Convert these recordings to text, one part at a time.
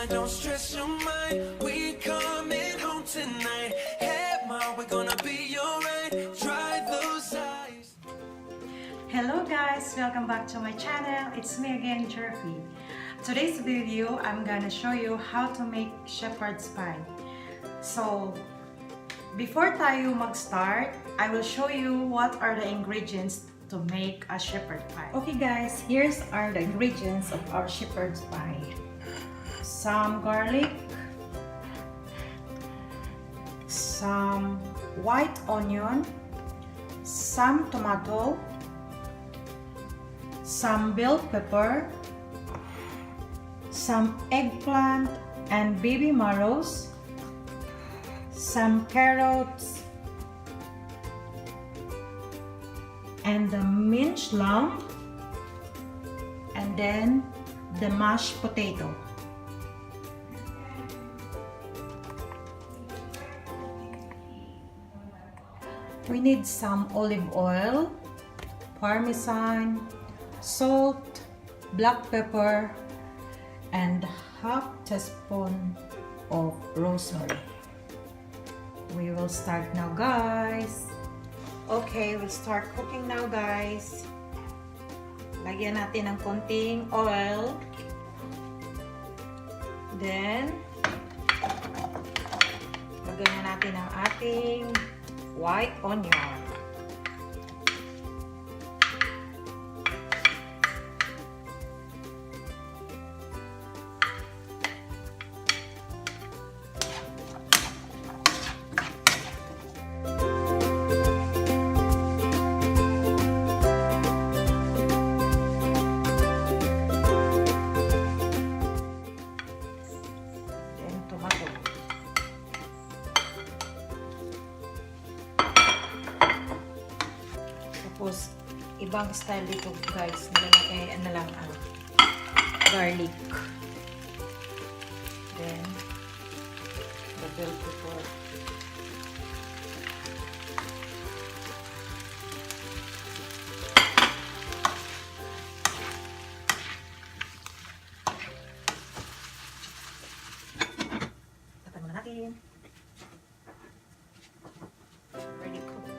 mind, don't stress your mind. We coming home tonight. Hey, ma, we're gonna be alright. Dry those eyes. Hello guys, welcome back to my channel. It's me again, Jerfy. Today's video, I'm gonna show you how to make shepherd's pie. So, before tayo mag-start, I will show you what are the ingredients to make a shepherd pie. Okay guys, here's are the ingredients of our shepherd's pie. Some garlic, some white onion, some tomato, some bell pepper, some eggplant and baby marrows, some carrots, and the minced lamb, and then the mashed potato. We need some olive oil, parmesan, salt, black pepper, and half teaspoon of rosemary. We will start now, guys. Okay, we'll start cooking now, guys. Lagyan natin ng konting oil. Then, lagyan na natin ang ating white onion. Tapos, ibang style dito guys, nilalagay na lang ang garlic. Then, the bell pepper. Tapan muna natin. Ready cook.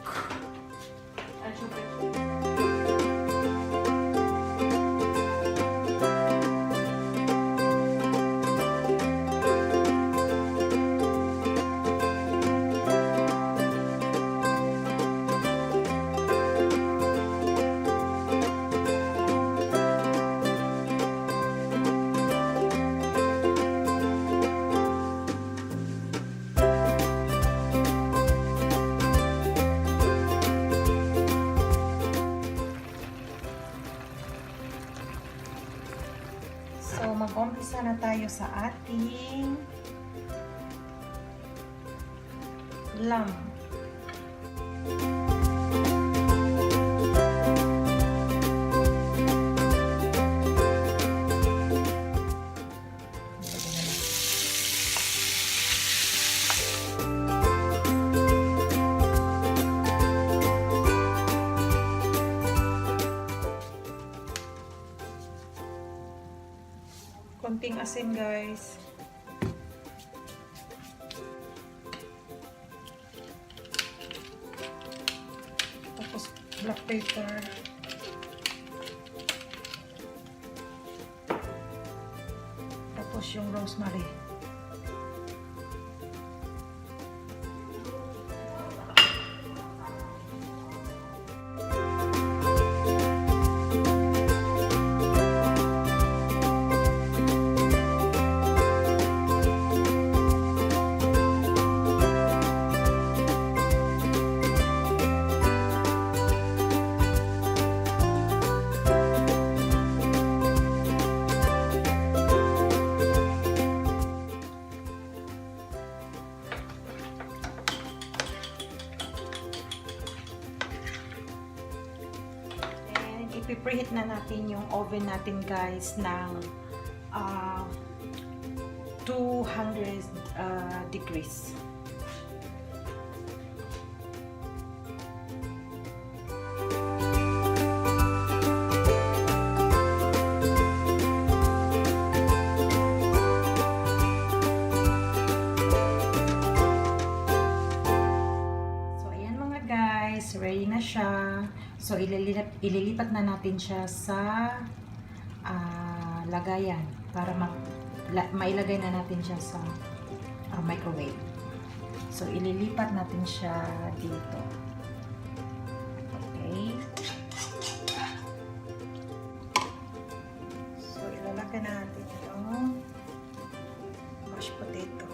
So, mag-umpisa na tayo sa ating lamb. Konting asin, guys. Tapos black pepper. Tapos yung rosemary. Ipipreheat na natin yung oven natin guys ng 200 degrees. So, ililipat na natin siya sa lagayan para mailagay na natin siya sa microwave. So, ililipat natin siya dito. Okay. So, ilalagay na natin itong mashed potato.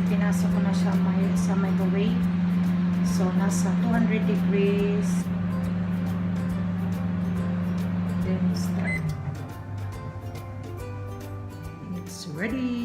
Pinasok ko na siya sa microwave. So, nasa 200 degrees. Then, start. It's ready.